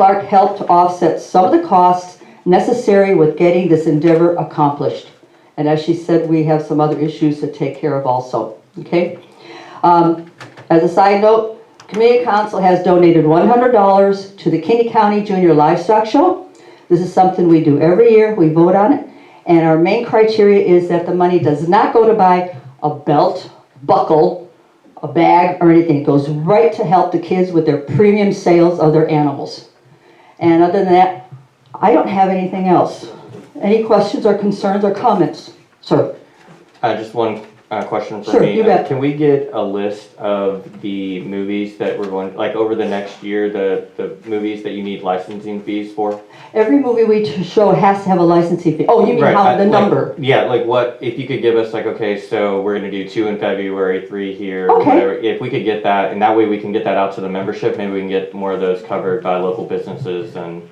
Clark helped to offset some of the costs necessary with getting this endeavor accomplished. And as she said, we have some other issues to take care of also, okay? As a side note, Community Council has donated $100 to the Kinney County Junior Livestock Show. This is something we do every year. We vote on it. And our main criteria is that the money does not go to buy a belt, buckle, a bag, or anything. It goes right to help the kids with their premium sales of their animals. And other than that, I don't have anything else. Any questions or concerns or comments? Sir? Just one question for Sure, me. you bet. Can we get a list of the movies that we're going, like over the next year, the movies that you need licensing fees for? Every movie we show has to have a licensing fee. Oh, you mean Right, how the number? Like, yeah, like what, if you could give us like, okay, so we're gonna do 2 in February, 3 here, Okay. whatever. If we could get that, and that way we can get that out to the membership, maybe we can get more of those covered by local businesses and,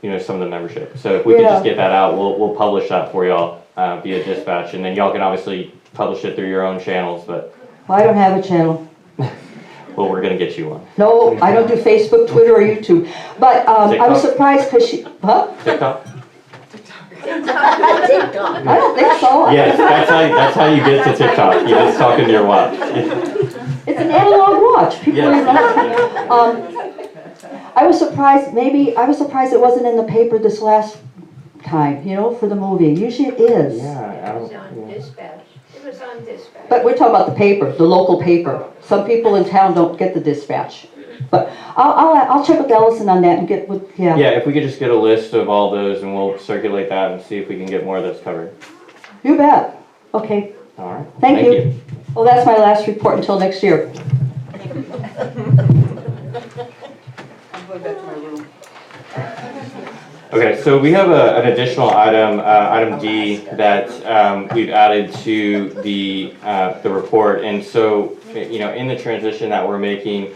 you know, some of the membership. So if we could just get that out, we'll publish that for y'all via dispatch, and then y'all can obviously publish it through your own channels, but, Well, I don't have a channel. well, we're gonna get you one. No, I don't do Facebook, Twitter, or YouTube. But I was TikTok? surprised because she, huh? TikTok? I don't think so. Yes, that's how you get to TikTok. You just talk into your watch. It's an analog watch. People Yes. I was surprised it wasn't in the paper this last time, you know, for the movie. Usually it is. Yeah, I It was don't, on dispatch. It was on dispatch. But we're talking about the paper, the local paper. Some people in town don't get the dispatch. But I'll check with Ellison on that and get with, yeah, if we could just get a list of all those and we'll circulate that and see if we can get more of those covered. You bet. Okay, All right. thank you. Well, that's my last report until next year. Okay, so we have an additional item, item D, that we've added to the report. And so, you know, in the transition that we're making,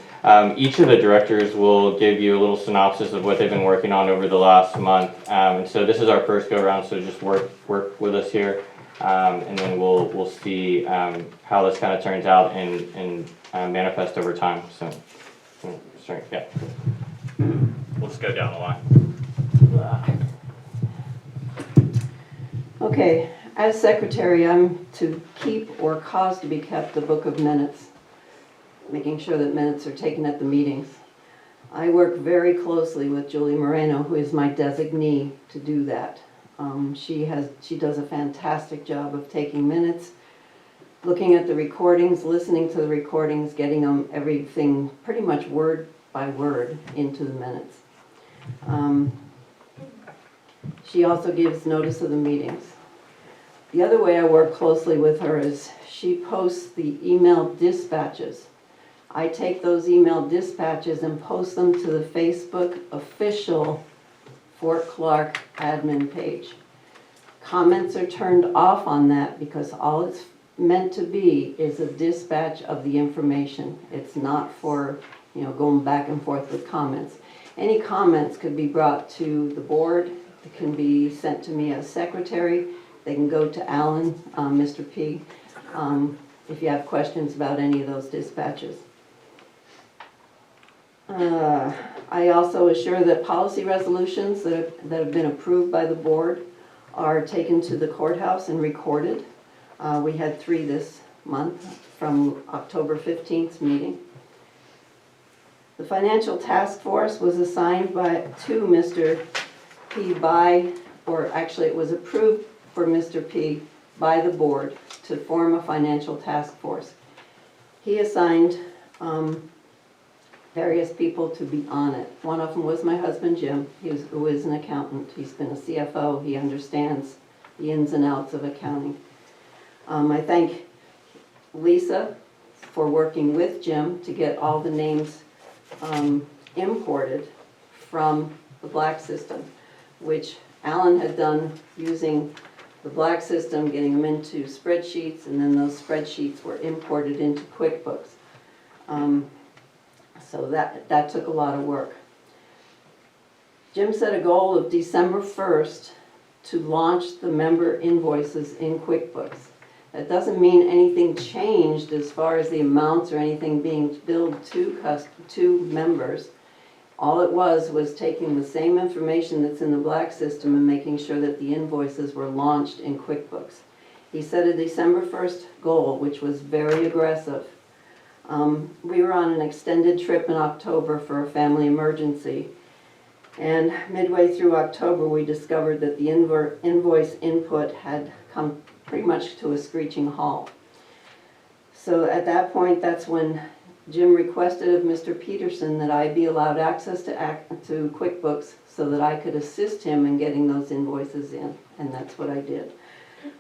each of the directors will give you a little synopsis of what they've been working on over the last month. And so this is our first go around, so just work with us here. And then we'll see how this kind of turns out and manifest over time. So, sorry, yeah. Let's go down the line. Okay, as secretary, I'm to keep or cause to be kept the book of minutes, making sure that minutes are taken at the meetings. I work very closely with Julie Moreno, who is my designee, to do that. She does a fantastic job of taking minutes, looking at the recordings, listening to the recordings, getting them everything pretty much word by word into the minutes. She also gives notice of the meetings. The other way I work closely with her is she posts the email dispatches. I take those email dispatches and post them to the Facebook official Fort Clark admin page. Comments are turned off on that because all it's meant to be is a dispatch of the information. It's not for, you know, going back and forth with comments. Any comments could be brought to the board. It can be sent to me as secretary. They can go to Alan, Mr. P, if you have questions about any of those dispatches. I also assure that policy resolutions that have been approved by the board are taken to the courthouse and recorded. We had 3 this month from October 15th meeting. The financial task force was assigned to Mr. P it was approved for Mr. P by the board to form a financial task force. He assigned various people to be on it. One of them was my husband, Jim, who is an accountant. He's been a CFO. He understands the ins and outs of accounting. I thank Lisa for working with Jim to get all the names imported from the Black system, which Alan had done using the Black system, getting them into spreadsheets, and then those spreadsheets were imported into QuickBooks. So that took a lot of work. Jim set a goal of December 1st to launch the member invoices in QuickBooks. That doesn't mean anything changed as far as the amounts or anything being billed to members. All it was taking the same information that's in the Black system and making sure that the invoices were launched in QuickBooks. He set a December 1st goal, which was very aggressive. We were on an extended trip in October for a family emergency. And midway through October, we discovered that the invoice input had come pretty much to a screeching halt. So at that point, that's when Jim requested of Mr. Peterson that I be allowed access to QuickBooks so that I could assist him in getting those invoices in, and that's what I did.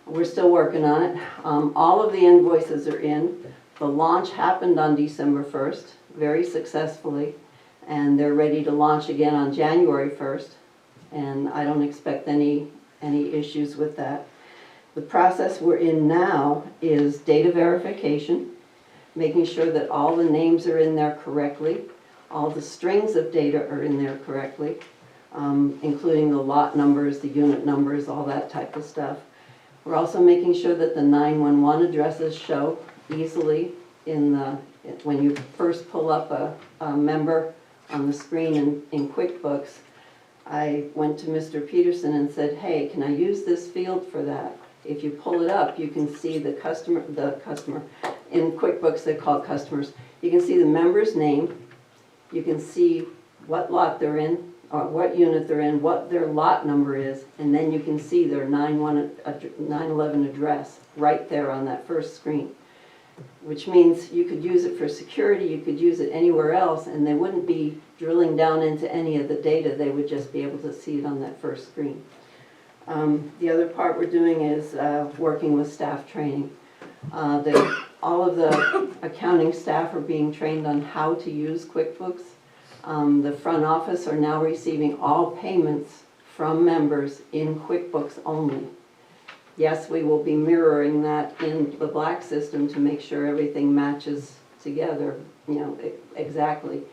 We're still working on it. All of the invoices are in. The launch happened on December 1st, very successfully, and they're ready to launch again on January 1st, and I don't expect any issues with that. The process we're in now is data verification, making sure that all the names are in there correctly, all the strings of data are in there correctly, including the lot numbers, the unit numbers, all that type of stuff. We're also making sure that the 911 addresses show easily when you first pull up a member on the screen in QuickBooks. I went to Mr. Peterson and said, hey, can I use this field for that? If you pull it up, you can see the customer, in QuickBooks they call customers. You can see the member's name, you can see what lot they're in, or what unit they're in, what their lot number is, and then you can see their 911 address right there on that first screen. Which means you could use it for security, you could use it anywhere else, and they wouldn't be drilling down into any of the data, they would just be able to see it on that first screen. The other part we're doing is working with staff training. All of the accounting staff are being trained on how to use QuickBooks. The front office are now receiving all payments from members in QuickBooks only. Yes, we will be mirroring that in the Black system to make sure everything matches together, exactly.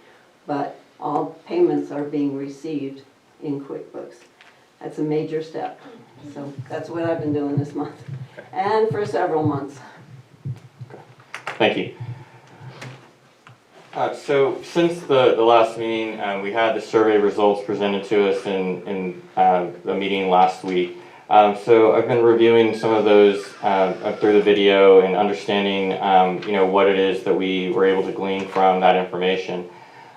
But all payments are being received in QuickBooks. That's a major step. So that's what I've been doing this month and for several months. Thank you. So since the last meeting, we had the survey results presented to us in the meeting last week. So I've been reviewing some of those through the video and understanding, what it is that we were able to glean from that information.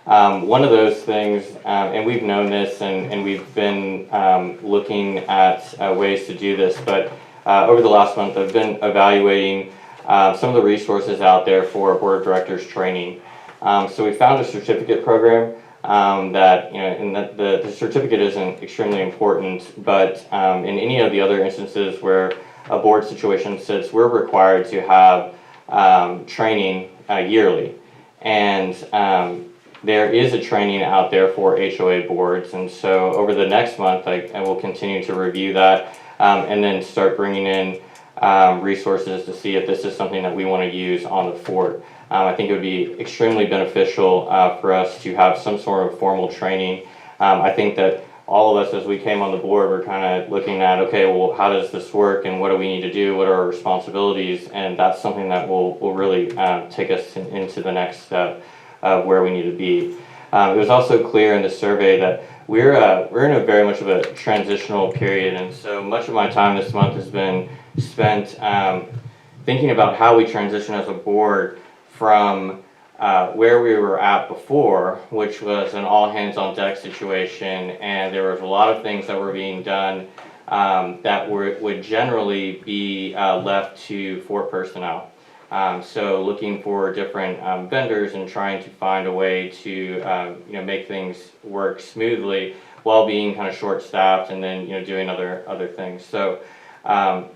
One of those things, and we've known this and we've been looking at ways to do this, but over the last month I've been evaluating some of the resources out there for board of directors training. So we found a certificate program that, and the certificate isn't extremely important, but in any of the other instances where a board situation sits, we're required to have training yearly. And there is a training out there for HOA boards, and so over the next month I will continue to review that and then start bringing in resources to see if this is something that we want to use on the fort. I think it would be extremely beneficial for us to have some sort of formal training. I think that all of us as we came on the board were kind of looking at, okay, well, how does this work and what do we need to do, what are our responsibilities, and that's something that will really take us into the next step of where we need to be. It was also clear in the survey that we're in a very much of a transitional period, and so much of my time this month has been spent thinking about how we transition as a board from where we were at before, which was an all hands on deck situation, and there was a lot of things that were being done that would generally be left to fort personnel. So looking for different vendors and trying to find a way to make things work smoothly while being kind of short staffed and then doing other things. So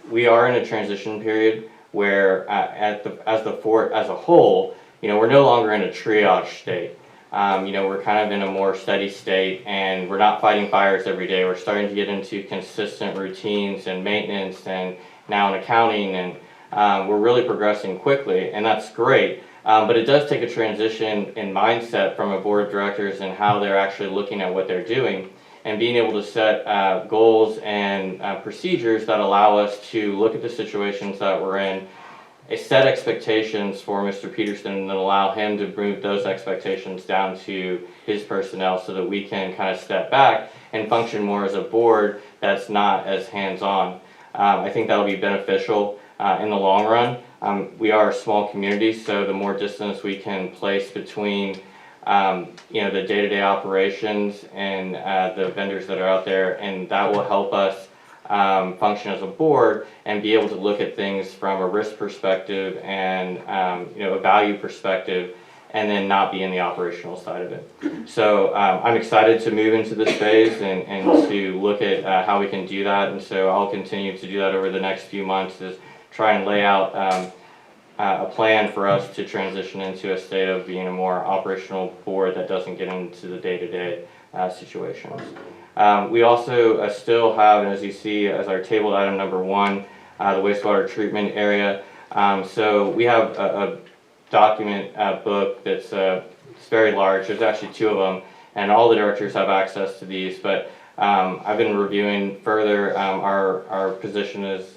we are in a transition period where as the fort as a whole, we're no longer in a triage state. We're kind of in a more steady state, and we're not fighting fires every day. We're starting to get into consistent routines and maintenance, and now in accounting, and we're really progressing quickly, and that's great. But it does take a transition in mindset from a board of directors and how they're actually looking at what they're doing, and being able to set goals and procedures that allow us to look at the situations that we're in set expectations for Mr. Peterson and then allow him to move those expectations down to his personnel so that we can kind of step back and function more as a board that's not as hands-on. I think that'll be beneficial in the long run. We are a small community, so the more distance we can place between the day-to-day operations and the vendors that are out there, and that will help us function as a board and be able to look at things from a risk perspective and a value perspective, and then not be in the operational side of it. So I'm excited to move into this phase and to look at how we can do that, and so I'll continue to do that over the next few months, is try and lay out a plan for us to transition into a state of being a more operational board that doesn't get into the day-to-day situations. We also still have, as you see, as our tabled item number 1, the wastewater treatment area. So we have a document book that's it's very large. There's actually 2 of them, and all the directors have access to these. But I've been reviewing further. Our position as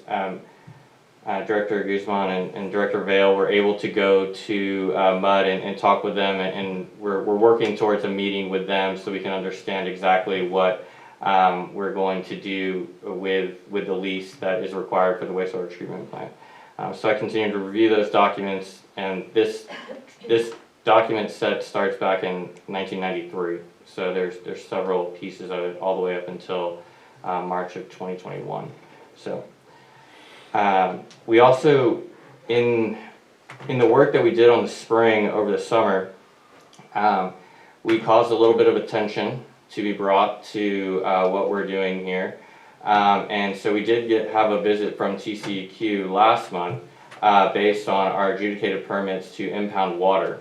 Director Guzman and Director Vale were able to go to MUD and talk with them, and we're working towards a meeting with them so we can understand exactly what we're going to do with the lease that is required for the wastewater treatment plant. So I continue to review those documents, and this document set starts back in 1993. So there's several pieces of it all the way up until March of 2021. So we also, in the work that we did on the spring over the summer, we caused a little bit of attention to be brought to what we're doing here. And so we did have a visit from TCEQ last month based on our adjudicated permits to impound water.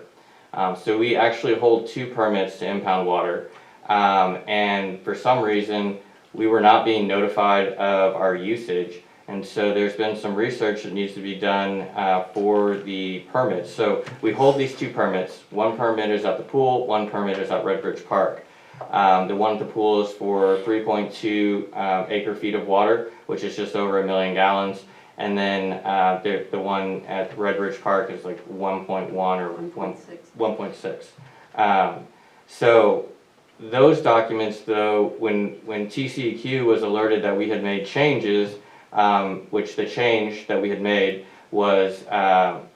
So we actually hold 2 permits to impound water, and for some reason we were not being notified of our usage, and so there's been some research that needs to be done for the permits. So we hold these 2 permits. 1 permit is at the pool, 1 permit is at Red Bridge Park. The one at the pool is for 3.2 acre feet of water, which is just over 1 million gallons. And then the one at Red Ridge Park is like 1.1 or 1.6. So those documents, though, when TCEQ was alerted that we had made changes, which the change that we had made was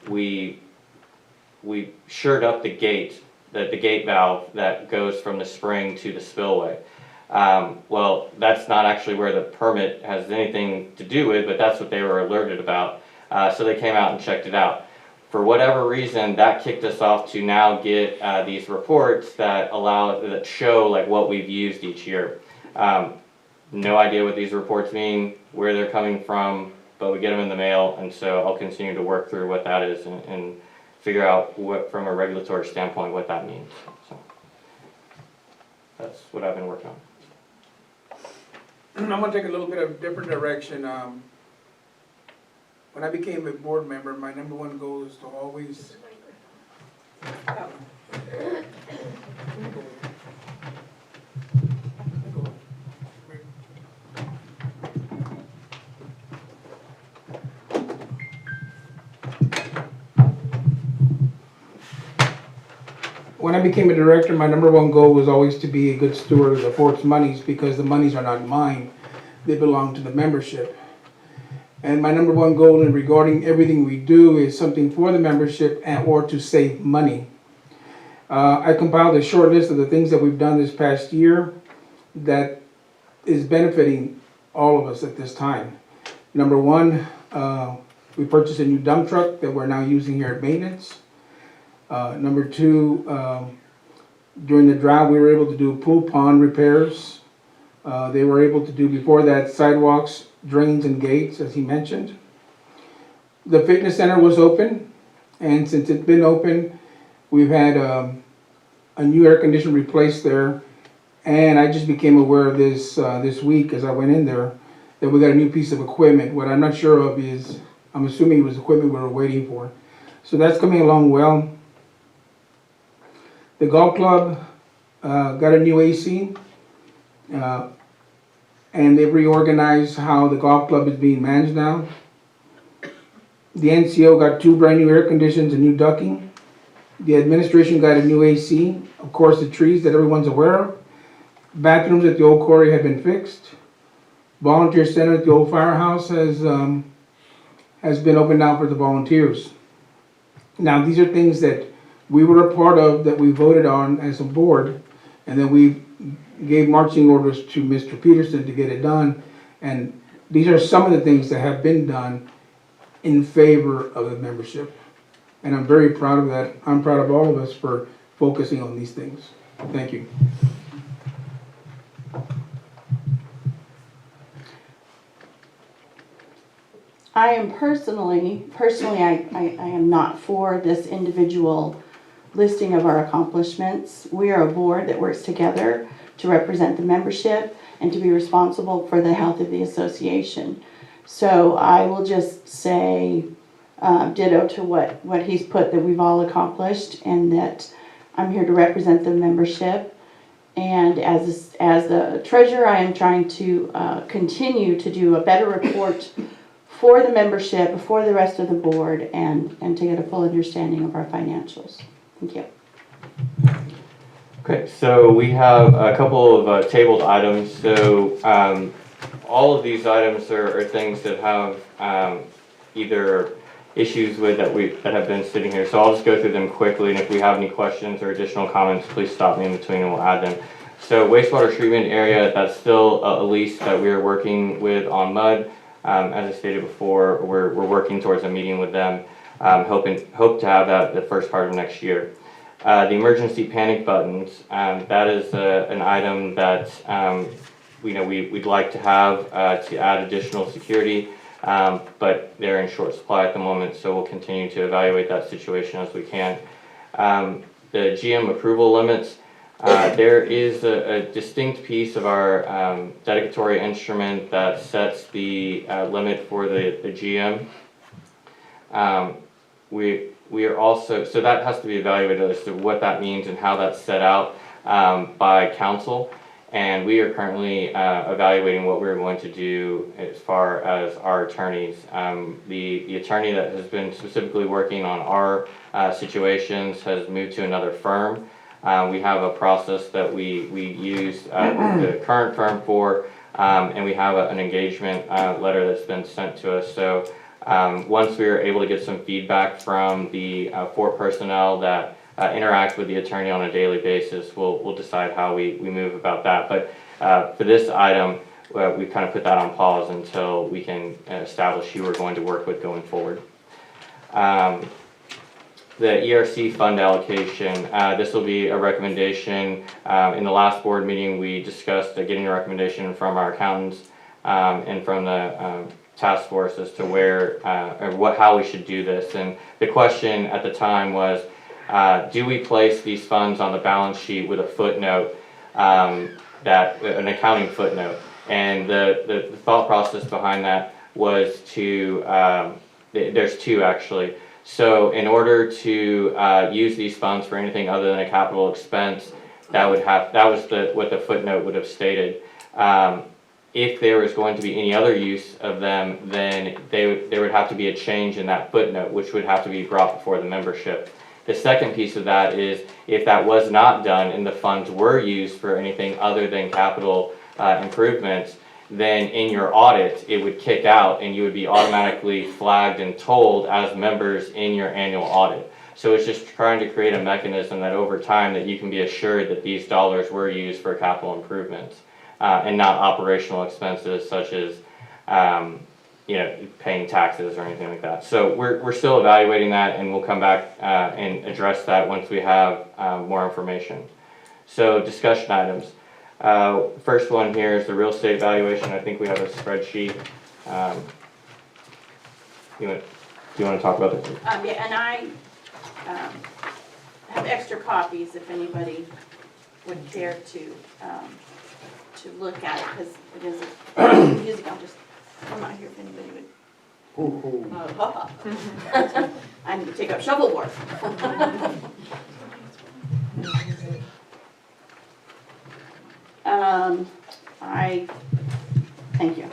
we shored up the gate. The gate valve that goes from the spring to the spillway. Well, that's not actually where the permit has anything to do with, but that's what they were alerted about. So they came out and checked it out. For whatever reason, that kicked us off to now get these reports that show like what we've used each year. No idea what these reports mean, where they're coming from, but we get them in the mail, and so I'll continue to work through what that is and figure out what, from a regulatory standpoint, what that means. So that's what I've been working on. I'm gonna take a little bit of a different direction. When I became a board member, my number 1 goal is to always When I became a director, my number 1 goal was always to be a good steward of the board's monies, because the monies are not mine, they belong to the membership. And my number 1 goal in regarding everything we do is something for the membership or to save money. I compiled a short list of the things that we've done this past year that is benefiting all of us at this time. Number 1, we purchased a new dump truck that we're now using here at maintenance. Number 2, during the drought, we were able to do pool pond repairs. They were able to do, before that, sidewalks, drains, and gates, as he mentioned. The fitness center was open, and since it's been open, we've had a new air conditioner replaced there. And I just became aware of this this week as I went in there, that we got a new piece of equipment. What I'm not sure of is, I'm assuming it was equipment we were waiting for. So that's coming along well. The golf club got a new AC, and they've reorganized how the golf club is being managed now. The NCO got 2 brand new air conditions and new ducting. The administration got a new AC. Of course, the trees that everyone's aware of. Bathrooms at the old quarry have been fixed. Volunteer center at the old firehouse has been opened now for the volunteers. Now, these are things that we were a part of, that we voted on as a board, and then we gave marching orders to Mr. Peterson to get it done. And these are some of the things that have been done in favor of the membership. And I'm very proud of that. I'm proud of all of us for focusing on these things. Thank you. I am personally, I am not for this individual listing of our accomplishments. We are a board that works together to represent the membership and to be responsible for the health of the association. So I will just say ditto to what he's put, that we've all accomplished, and that I'm here to represent the membership. And as the treasurer, I am trying to continue to do a better report for the membership, for the rest of the board, and to get a full understanding of our financials. Thank you. Okay, so we have a couple of tabled items. So all of these items are things that have either issues with that have been sitting here. So I'll just go through them quickly, and if we have any questions or additional comments, please stop me in between and we'll add them. So wastewater treatment area, that's still a lease that we are working with on MUD. As I stated before, we're working towards a meeting with them, hope to have that the first part of next year. The emergency panic buttons, that is an item that we'd like to have to add additional security, but they're in short supply at the moment, so we'll continue to evaluate that situation as we can. The GM approval limits, there is a distinct piece of our dedicatory instrument that sets the limit for the GM. We are also, so that has to be evaluated as to what that means and how that's set out by council. And we are currently evaluating what we're going to do as far as our attorneys. The attorney that has been specifically working on our situations has moved to another firm. We have a process that we use the current firm for, and we have an engagement letter that's been sent to us. So once we are able to get some feedback from the Fort personnel that interact with the attorney on a daily basis, we'll decide how we move about that. But for this item, we kind of put that on pause until we can establish who we're going to work with going forward. The ERC fund allocation, this will be a recommendation. In the last board meeting, we discussed getting a recommendation from our accountants and from the task force as to where or how we should do this. And the question at the time was, do we place these funds on the balance sheet with a footnote, an accounting footnote? And the thought process behind that was there's two actually. So in order to use these funds for anything other than a capital expense, that was what the footnote would have stated. If there was going to be any other use of them, then there would have to be a change in that footnote, which would have to be brought before the membership. The second piece of that is if that was not done and the funds were used for anything other than capital improvements, then in your audit it would kick out and you would be automatically flagged and told as members in your annual audit. So it's just trying to create a mechanism that over time that you can be assured that these dollars were used for capital improvements and not operational expenses such as paying taxes or anything like that. So we're still evaluating that, and we'll come back and address that once we have more information. So discussion items. First one here is the real estate valuation. I think we have a spreadsheet. Do you want to talk about this? Yeah, and I have extra copies if anybody would care to look at it, because it is confusing. I'm not here if anybody would. I need to take up shovelboard. Thank you.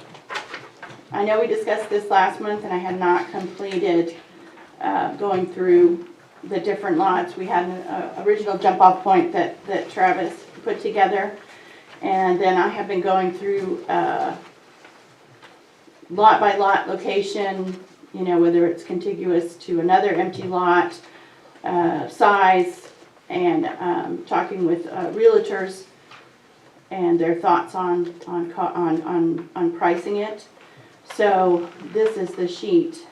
I know we discussed this last month and I had not completed going through the different lots. We had an original jump off point that Travis put together. And then I have been going through lot by lot location, you know, whether it's contiguous to another empty lot, size, and talking with realtors and their thoughts on pricing it. So this is the sheet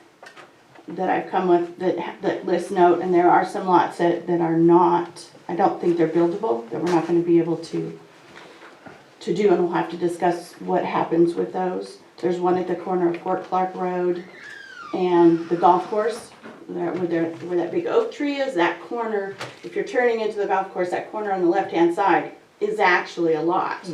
that I've come with that lists note, and there are some lots that are not, I don't think they're buildable, that we're not going to be able to do, and we'll have to discuss what happens with those. There's one at the corner of Fort Clark Road and the golf course, where that big oak tree is. That corner, if you're turning into the golf course, that corner on the left-hand side is actually a lot.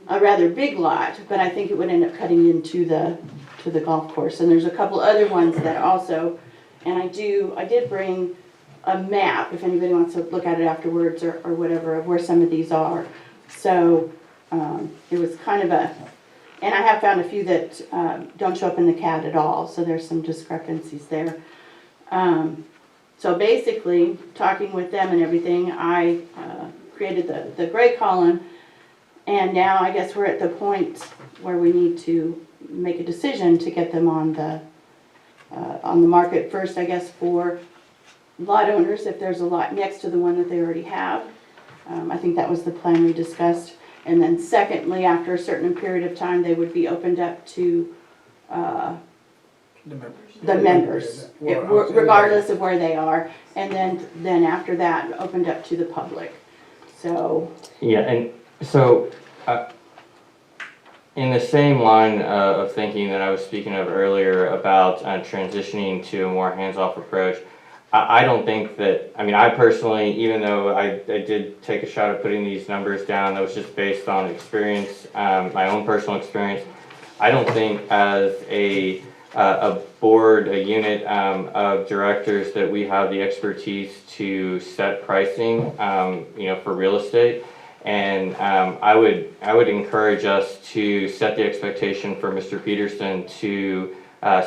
A rather big lot, but I think it would end up cutting into the golf course. And there's a couple other ones that also, and I did bring a map if anybody wants to look at it afterwards or whatever of where some of these are. So it was kind of and I have found a few that don't show up in the CAD at all, so there's some discrepancies there. So basically, talking with them and everything, I created the gray column, and now I guess we're at the point where we need to make a decision to get them on the market first, I guess, for lot owners, if there's a lot next to the one that they already have. I think that was the plan we discussed. And then secondly, after a certain period of time, they would be opened up to The the members, regardless of where they are. And then after that, opened up to the public. So. Yeah, and so in the same line of thinking that I was speaking of earlier about transitioning to a more hands-off approach, I don't think that, I mean, I personally, even though I did take a shot at putting these numbers down, that was just based on experience, my own personal experience. I don't think as a board, a unit of directors, that we have the expertise to set pricing, you know, for real estate. And I would encourage us to set the expectation for Mr. Peterson to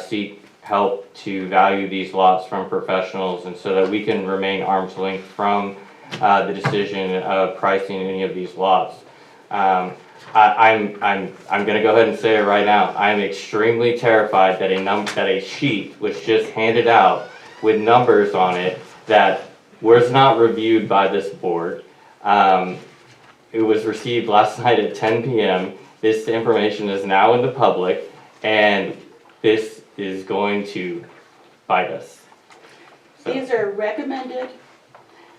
seek help to value these lots from professionals, and so that we can remain arm's length from the decision of pricing any of these lots. I'm going to go ahead and say it right now. I'm extremely terrified that a sheet was just handed out with numbers on it that was not reviewed by this board. It was received last night at 10 p.m. This information is now in the public, and this is going to bite us. So. These are recommended,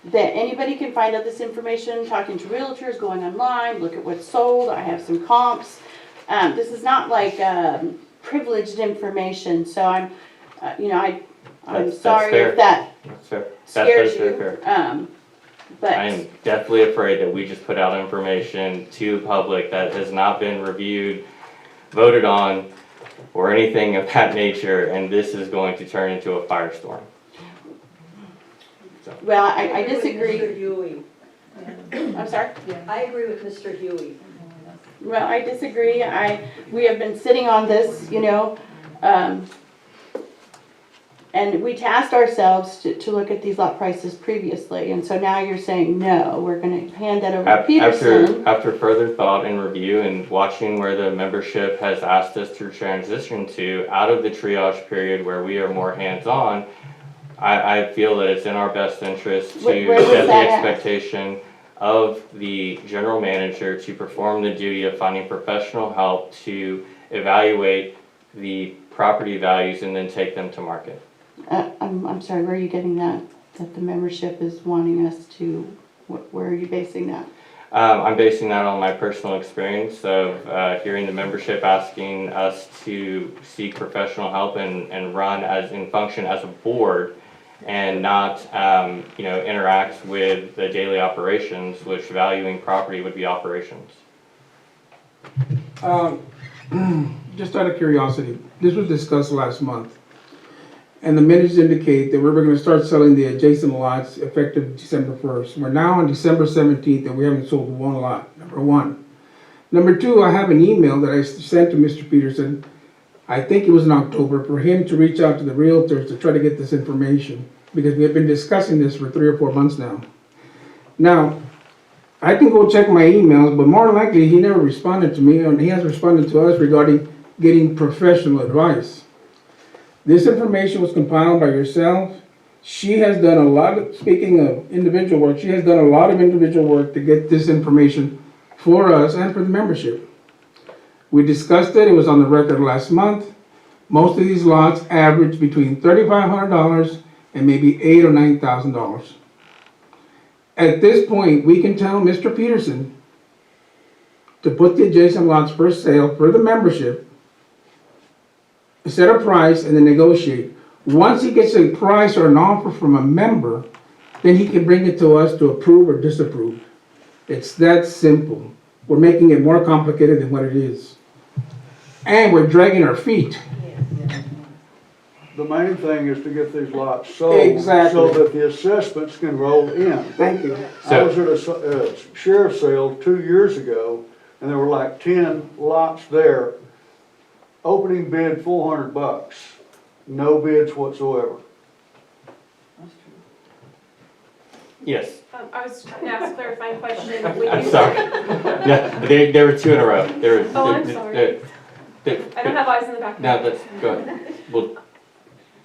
that anybody can find out this information, talking to realtors, going online, look at what's sold. I have some comps. This is not like privileged information, so I'm, you know, I'm sorry if that scares you. Fair. But I am deathly afraid that we just put out information to the public that has not been reviewed, voted on, or anything of that nature, and this is going to turn into a firestorm. So. well, I disagree. Mr. Huey. I'm sorry? I agree with Mr. Huey. Well, I disagree. We have been sitting on this, you know, and we tasked ourselves to look at these lot prices previously, and so now you're saying, no, we're gonna hand that over to Peterson. After further thought and review and watching where the membership has asked us to transition to out of the triage period where we are more hands-on, I feel that it's in our best interest to set the expectation of the general manager to perform the duty of finding professional help to evaluate the property values and then take them to market. I'm sorry, where are you getting that the membership is wanting us to, where are you basing that? I'm basing that on my personal experience of hearing the membership asking us to seek professional help and run function as a board, and not you know, interact with the daily operations, which valuing property would be operations. Just out of curiosity, this was discussed last month, and the minutes indicate that we were gonna start selling the adjacent lots effective December 1st. We're now on December 17th, and we haven't sold one lot, number one. Number two, I have an email that I sent to Mr. Peterson I think it was in October, for him to reach out to the realtors to try to get this information, because we have been discussing this for 3 or 4 months now. Now, I can go check my emails, but more likely, he never responded to me, and he has responded to us regarding getting professional advice. This information was compiled by yourself. She has done a lot of, speaking of individual work, she has done a lot of individual work to get this information for us and for the membership. We discussed it, it was on the record last month. Most of these lots average between $3,500 and maybe $8,000 or $9,000. At this point, we can tell Mr. Peterson to put the adjacent lots for sale for the membership, set a price, and then negotiate. Once he gets a price or an offer from a member, then he can bring it to us to approve or disapprove. It's that simple. We're making it more complicated than what it is. And we're dragging our feet. The main thing is to get these lots sold. Exactly. So that the assessments can roll in. Thank you. I was at a sheriff's sale 2 years ago, and there were like 10 lots there. Opening bid $400, no bids whatsoever. Yes, I was trying to ask a clarifying question. I'm sorry. Yeah, there were 2 in a row. Oh, I'm sorry. I don't have eyes in the back. No, that's, go ahead. Well,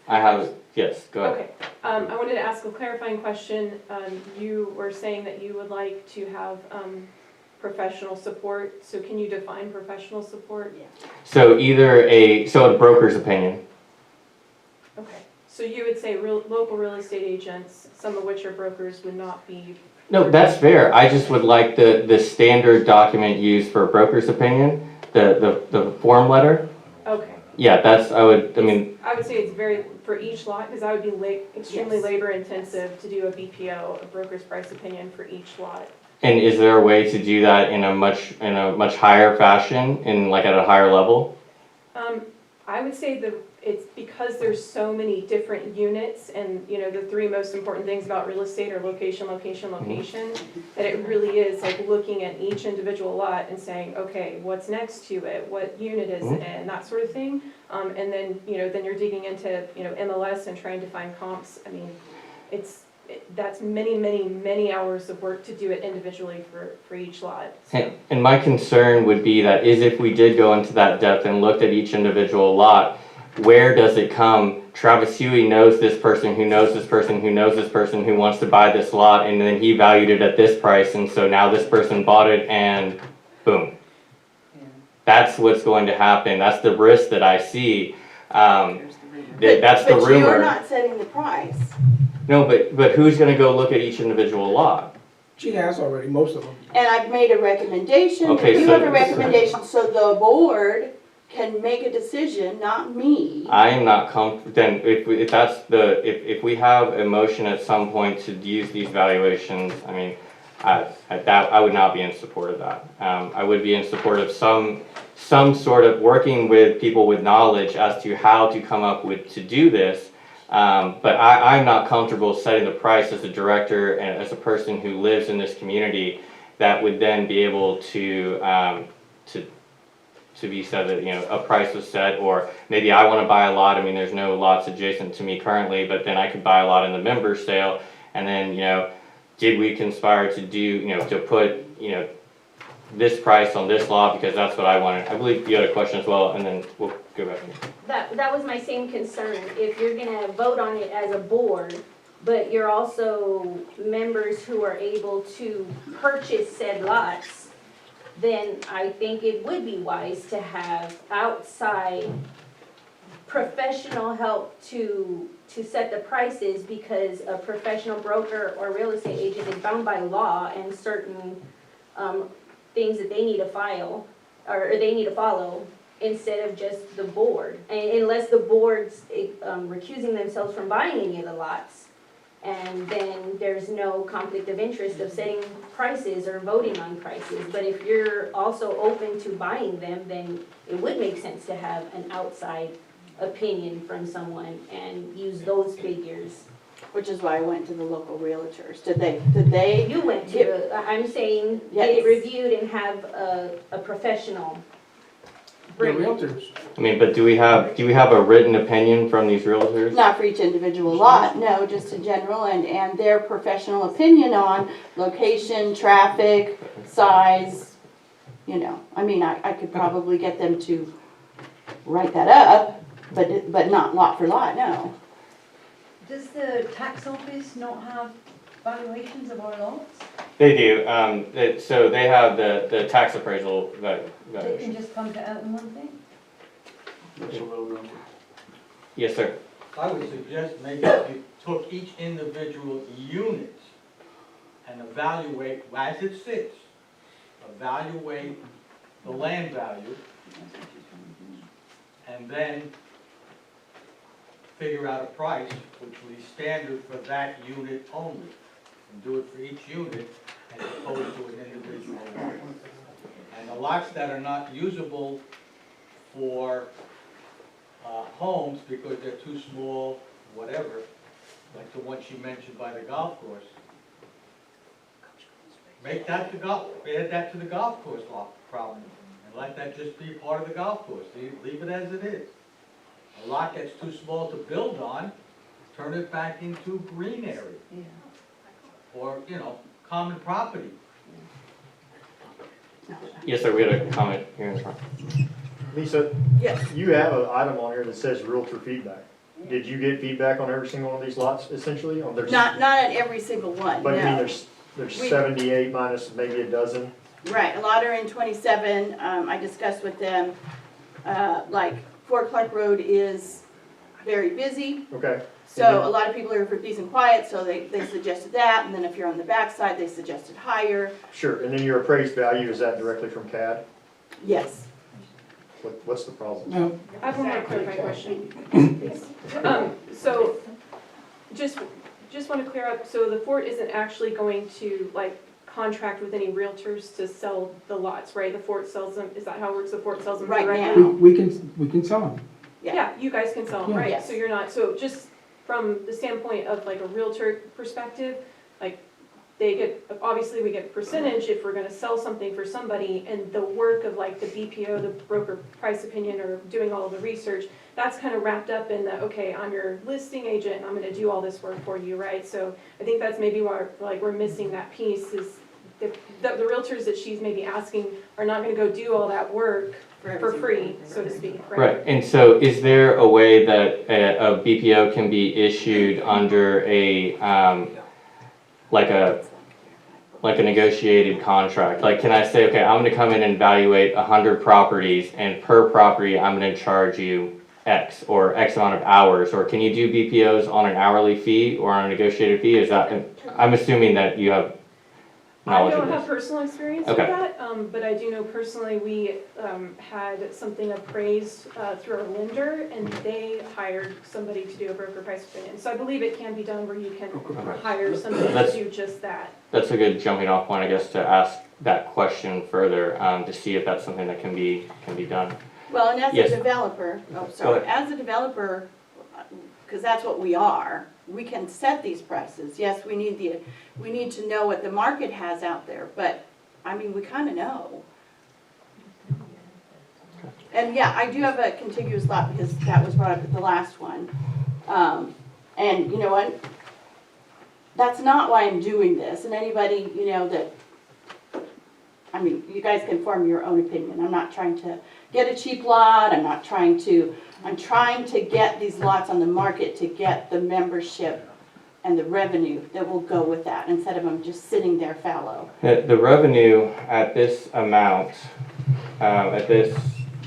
I have, yes, go ahead. Okay, I wanted to ask a clarifying question. You were saying that you would like to have professional support, so can you define professional support? So either a broker's opinion. Okay, so you would say local real estate agents, some of which are brokers, would not be. No, that's fair. I just would like the standard document used for a broker's opinion, the form letter. Okay. Yeah, I would say it's very, for each lot, because that would be extremely labor intensive to do a BPO, a broker's price opinion for each lot. and is there a way to do that in a much higher fashion, at a higher level? I would say that it's because there's so many different units, and the 3 most important things about real estate are location, location, location, that it really is like looking at each individual lot and saying, okay, what's next to it, what unit is it in, that sort of thing. And then then you're digging into MLS and trying to find comps. I mean, that's many hours of work to do it individually for each lot. So. And my concern would be that if we did go into that depth and looked at each individual lot, where does it come? Travis Huey knows this person who knows this person who knows this person who wants to buy this lot, and then he valued it at this price, and so now this person bought it, and boom. That's what's going to happen. That's the risk that I see. That's the rumor. But you're not setting the price. No, but who's going to go look at each individual lot? She has already, most of them. And I've made a recommendation. Okay, You so- have a recommendation, so the board can make a decision, not me. I am not comfortable. Then, if we have a motion at some point to use these valuations, I mean, I would not be in support of that. I would be in support of some sort of working with people with knowledge as to how to come up with to do this. But I'm not comfortable setting the price as a director and as a person who lives in this community that would then be able to be said that a price was set, or maybe I want to buy a lot. I mean, there's no lots adjacent to me currently, but then I could buy a lot in the member sale, and then did we conspire to do to put this price on this lot because that's what I wanted. I believe you had a question as well, and then we'll go back. That was my same concern. If you're gonna vote on it as a board, but you're also members who are able to purchase said lots, then I think it would be wise to have outside professional help to set the prices, because a professional broker or real estate agent is bound by law and certain things that they need to file or they need to follow, instead of just the board. And unless the board's recusing themselves from buying any of the lots, and then there's no conflict of interest of setting prices or voting on prices. But if you're also open to buying them, then it would make sense to have an outside opinion from someone and use those figures. Which is why I went to the local realtors. Did they? You went to, I'm saying, get Yes. it reviewed and have a professional bring. realtors. I mean, but do we have a written opinion from these realtors? Not for each individual lot, no, just in general, and their professional opinion on location, traffic, size, you know. I mean, I could probably get them to write that up, but not lot for lot, no. Does the tax office not have valuations of our lots? They do. So they have the tax appraisal They valuation. can just pump it out in one thing? That's a low number. Yes, sir. I would suggest maybe if you took each individual unit and evaluate, as it sits, evaluate the land value, and then figure out a price which will be standard for that unit only, and do it for each unit as opposed to an individual lot. And the lots that are not usable for homes because they're too small, whatever, like the one she mentioned by the golf course. Make that add that to the golf course problem, and let that just be part of the golf course, leave it as it is. A lot that's too small to build on, turn it back into green area. Or, common property. Yes, sir. We had a comment here in front. Lisa, Yes. you have an item on here that says realtor feedback. Did you get feedback on every single one of these lots essentially? On their, Not on every single one, but I mean, no. there's We- 78 minus maybe a dozen. Right, a lot are in 27, I discussed with them, like, Fort Clark Road is very busy, Okay. so a lot of people are for peace and quiet, so they suggested that, and then if you're on the backside, they suggested higher, Sure. And then your appraised value, is that directly from CAD? yes. What's the problem? No, I have one more clarifying question. So, just want to clear up, so the fort isn't actually going to, like, contract with any realtors to sell the lots, right? The fort sells them, is that how it works? The fort sells them Right directly? now. we can sell them. Yeah, you guys can sell them, Yeah. right? Yes. So you're not, so just from the standpoint of like a realtor perspective, like, they get, obviously we get percentage if we're gonna sell something for somebody, and the work of like the BPO, the broker price opinion, or doing all of the research, that's kind of wrapped up in the, okay, I'm your listing agent, and I'm gonna do all this work for you, right? So I think that's maybe why, like, we're missing that piece, is the realtors that she's maybe asking are not gonna go do all that work for free, so to speak, right? Right. And so, is there a way that a BPO can be issued under a like a negotiated contract? Like, can I say, okay, I'm going to come in and evaluate 100 properties, and per property, I'm going to charge you X or X amount of hours? Or can you do BPOs on an hourly fee or on a negotiated fee? Is that, I'm assuming that you have I knowledge of don't have this. personal experience with Okay. that, but I do know personally, we had something appraised through our lender, and they hired somebody to do a broker price opinion. So I believe it can be done where you can hire somebody That's- to do just that. That's a good jumping off point, I guess, to ask that question further, to see if that's something that can be done. Well, and as Yes. a developer, Go sorry, ahead. as a developer, because that's what we are, we can set these prices. Yes, we need to know what the market has out there, but, I mean, we kind of know. And yeah, I do have a contiguous lot because that was brought up at the last one. And you know what? That's not why I'm doing this, and anybody, that, I mean, you guys can form your own opinion. I'm not trying to get a cheap lot, I'm trying to get these lots on the market to get the membership and the revenue that will go with that, instead of them just sitting there fallow. The revenue at this amount, at this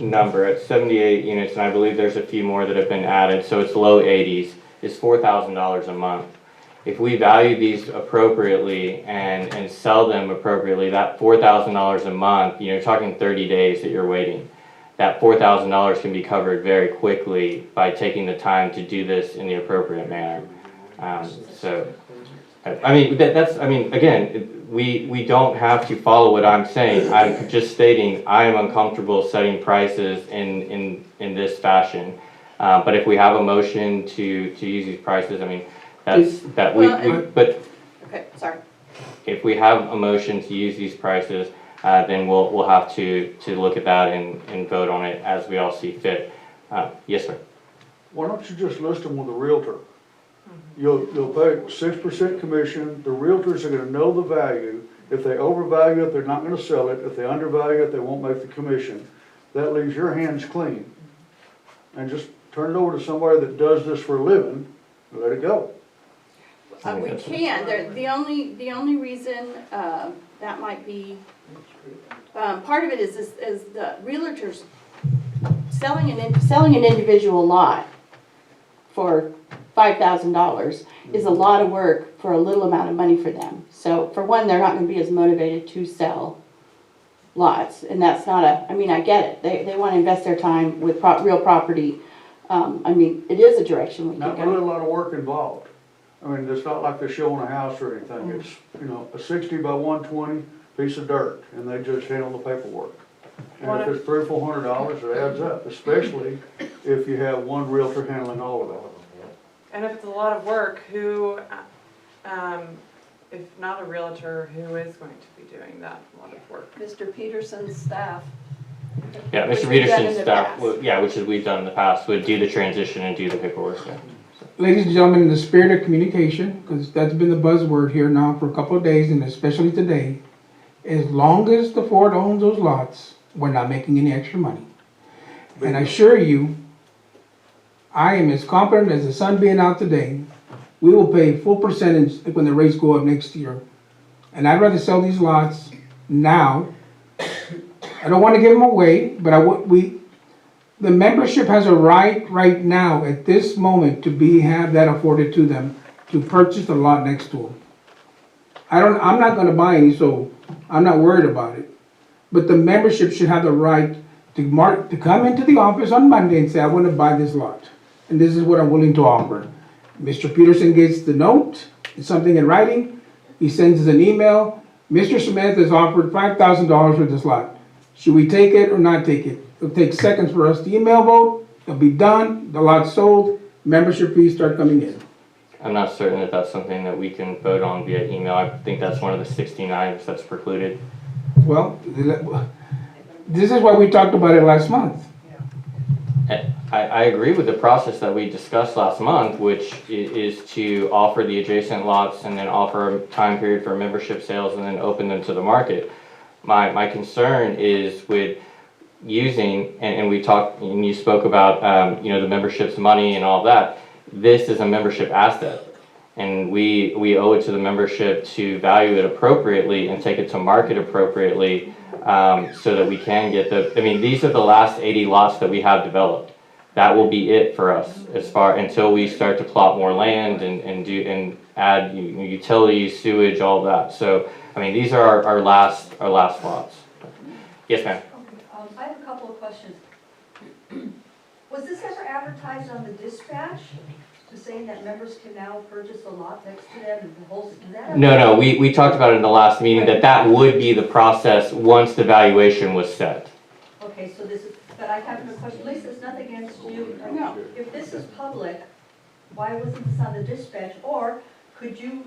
number, at 78 units, and I believe there's a few more that have been added, so it's low 80s, is $4,000 a month. If we value these appropriately and sell them appropriately, that $4,000 a month, you're talking 30 days that you're waiting. That $4,000 can be covered very quickly by taking the time to do this in the appropriate manner. So, I mean, again, we don't have to follow what I'm saying. I'm just stating I am uncomfortable setting prices in this fashion. But if we have a motion to use these prices, I mean, Well, but Okay, sorry. if we have a motion to use these prices, then we'll have to look at that and vote on it as we all see fit. Yes, sir. Why don't you just list them with a realtor? You'll pay 6% commission, the realtors are gonna know the value. If they overvalue it, they're not gonna sell it. If they undervalue it, they won't make the commission. That leaves your hands clean. And just turn it over to somebody that does this for a living, and let it go. We can, the only reason, that might be, part of it is the realtors selling an individual lot for $5,000 is a lot of work for a little amount of money for them. So for one, they're not gonna be as motivated to sell lots, and that's not I mean, I get it, they wanna invest their time with real property. I mean, it is a direction we can Not go. really a lot of work involved. I mean, it's not like they're showing a house or anything. It's, you know, a 60 by 120 piece of dirt, and they just handle the paperwork. And if it's $300 or $400, it adds up, especially if you have one realtor handling all of it. And if it's a lot of work, who, if not a realtor, who is going to be doing that lot of work? Mr. Peterson's staff. Yeah, Which Mr. we've done in Peterson's the staff, past. yeah, which is we've done in the past, would do the transition and do the paperwork. Yeah. Ladies and gentlemen, in the spirit of communication, because that's been the buzzword here now for a couple of days, and especially today, as long as the Ford owns those lots, we're not making any extra money. And I assure you, I am as confident as the sun being out today, we will pay full percentage when the rates go up next year. And I'd rather sell these lots now. I don't want to give them away, but the membership has a right now at this moment to have that afforded to them to purchase the lot next to them. I'm not going to buy any, so I'm not worried about it. But the membership should have the right to come into the office on Monday and say, I want to buy this lot, and this is what I'm willing to offer. Mr. Peterson gets the note, it's something in writing, he sends us an email, Mr. Smith has offered $5,000 for this lot. Should we take it or not take it? It'll take seconds for us to email vote, it'll be done, the lot's sold, membership fees start coming in. I'm not certain that that's something that we can vote on via email. I think that's one of the 16 items that's precluded. Well, this is why we talked about it last month. I agree with the process that we discussed last month, which is to offer the adjacent lots and then offer a time period for membership sales and then open them to the market. My concern is with using, and we talked, and you spoke about, the membership's money and all that. This is a membership asset, and we owe it to the membership to value it appropriately and take it to market appropriately, so that we can get these are the last 80 lots that we have developed. That will be it for us until we start to plot more land and add utilities, sewage, all that. So, these are our last lots. Yes, ma'am. I have a couple of questions. Was this ever advertised on the dispatch, to saying that members can now purchase a lot next to them and the whole, is that ever- No, we talked about it in the last meeting, that would be the process once the valuation was set. Okay, so this is, but I have a question, Lisa, it's nothing against you. No. If this is public, why wasn't this on the dispatch? Or could you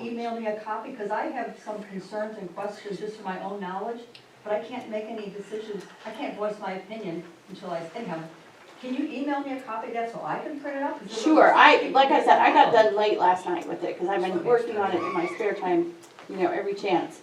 email me a copy? Because I have some concerns and questions just for my own knowledge, but I can't make any decisions. I can't voice my opinion until anyhow. Can you email me a copy of that so I can print it out? Sure, like I said, I got done late last night with it, because I've been working on it in my spare time, every chance.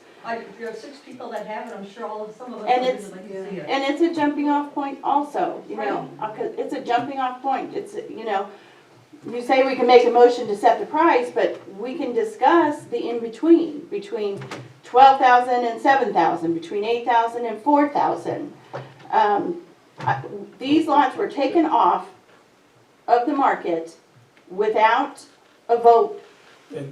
There are 6 people that have it, I'm sure some of us And would it's- like to see it. And it's a jumping off point also, because it's a jumping off point. It's, you say we can make a motion to set the price, but we can discuss the in-between, between 12,000 and 7,000, between 8,000 and 4,000. These lots were taken off of the market without a vote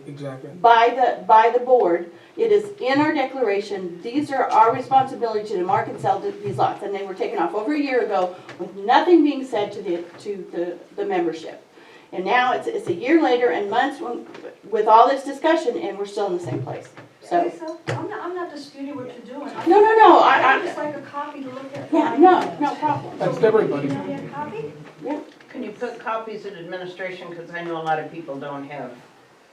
Exactly. by the board. It is in our declaration, these are our responsibility to market sell these lots, and they were taken off over a year ago with nothing being said to the membership. And now it's a year later and months with all this discussion, and we're still in the same place. So, Lisa, I'm not disputing what you're doing. no, I'd just like a copy to look at. yeah, no problem. That's everybody. Can you email me a copy? Can you put copies in administration, because I know a lot of people don't have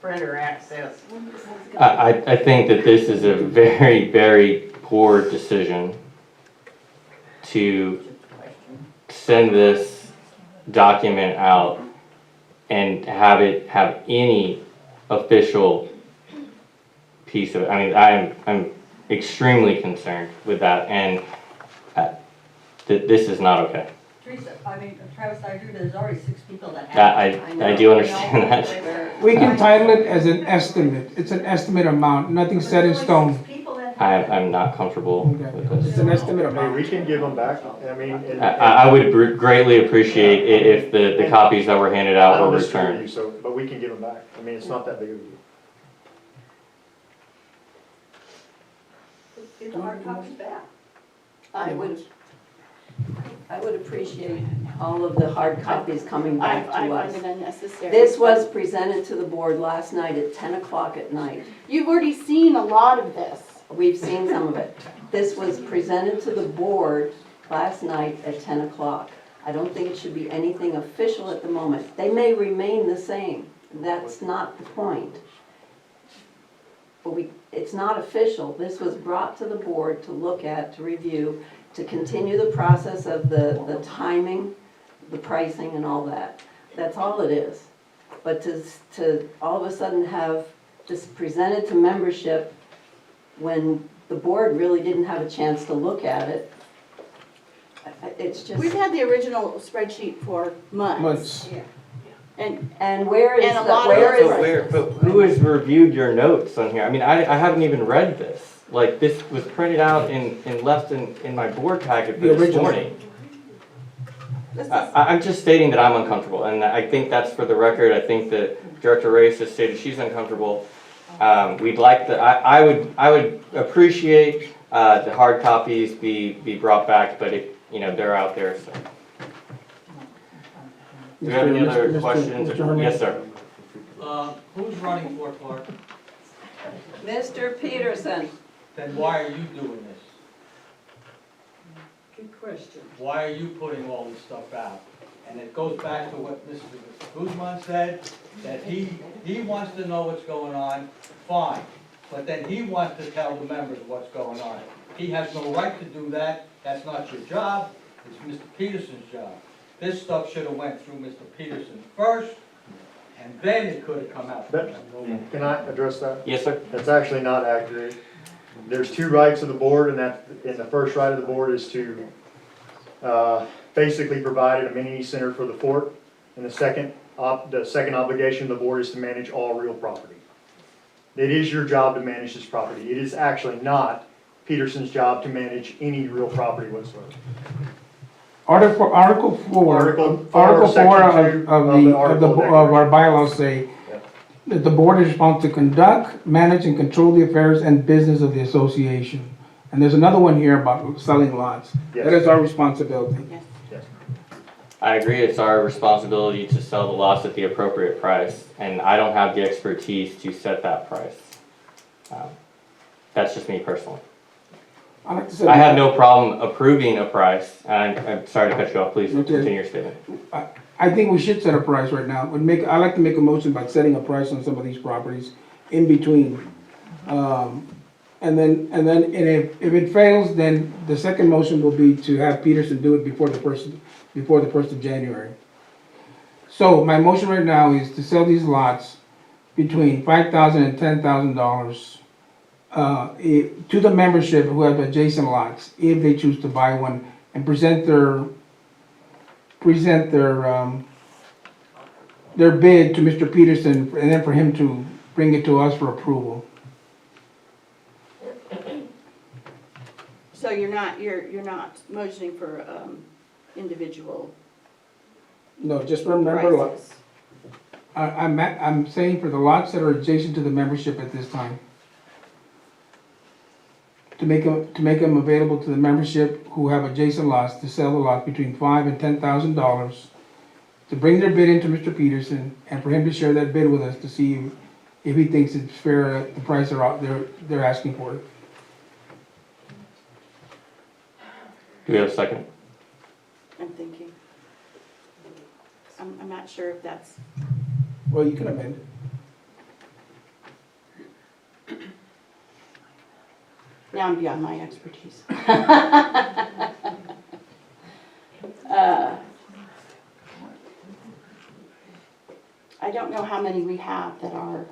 printer access. I think that this is a very, very poor decision to send this document out and have it have any official piece of it. I mean, I'm extremely concerned with that, and this is not okay. Teresa, Travis, I agree, there's already 6 people that have. I do understand that. We can title it as an estimate. It's an estimate amount, nothing set in stone. I'm not comfortable with It's this. an estimate I mean, amount. we can give them back, I mean. I would greatly appreciate it if the copies that were handed I out don't were disagree with you, returned. so, but we can give them back. I mean, it's not that big of a deal. Get the hard copies back. I would appreciate all of the hard copies coming I back to find us. it unnecessary. This was presented to the board last night at 10 o'clock at night. You've already seen a lot of this. We've seen some of it. This was presented to the board last night at 10 o'clock. I don't think it should be anything official at the moment. They may remain the same. That's not the point. But it's not official. This was brought to the board to look at, to review, to continue the process of the timing, the pricing and all that. That's all it is. But to all of a sudden have this presented to membership when the board really didn't have a chance to look at it, it's just. We've had the original spreadsheet for months. And where is And a the, lot of where those is are- But who has reviewed your notes on here? I mean, I haven't even read this. Like, this was printed out and left in my board packet for The this original. morning. I'm just stating that I'm uncomfortable, and I think that's for the record. I think that Director Reyes has stated she's uncomfortable. We'd like I would appreciate the hard copies be brought back, but they're out there, so. Do you have any other questions? Mr. Herman? Yes, sir. Who's running for clerk? Mr. Peterson. Then why are you doing this? Good question. Why are you putting all this stuff out? And it goes back to what Mr. Guzman said, that he wants to know what's going on, fine. But then he wants to tell the members what's going on. He has no right to do that. That's not your job. It's Mr. Peterson's job. This stuff should have went through Mr. Peterson first, and then it could have come out. But, can I address that? Yes, sir. That's actually not accurate. There's 2 rights of the board, and the first right of the board is to basically provide an amenity center for the fort. And the second obligation of the board is to manage all real property. It is your job to manage this property. It is actually not Peterson's job to manage any real property whatsoever. Article 4 Article 4, Section 2 of our bylaws say that the board is responsible to conduct, manage, and control the affairs and business of the association. And there's another one here about selling lots. Yes. That is our responsibility. I agree, it's our responsibility to sell the lots at the appropriate price, and I don't have the expertise to set that price. That's just me personally. I like to say. I have no problem approving a price, and I'm sorry to cut you off, please Okay. continue your statement. I think we should set a price right now. I like to make a motion by setting a price on some of these properties in between. And if it fails, then the second motion will be to have Peterson do it before the first of January. So my motion right now is to sell these lots between $5,000 and $10,000 to the membership who have adjacent lots, if they choose to buy one, and present their bid to Mr. Peterson, and then for him to bring it to us for approval. So you're not motioning for individual No, just remember, prices? I'm saying for the lots that are adjacent to the membership at this time. To make them available to the membership who have adjacent lots, to sell the lots between $5,000 and $10,000, to bring their bid into Mr. Peterson, and for him to share that bid with us to see if he thinks it's fair at the price they're asking for it. Do we have a second? I'm thinking. I'm not sure if that's, Well, you can amend it. Now I'm beyond my expertise. I don't know how many we have that are,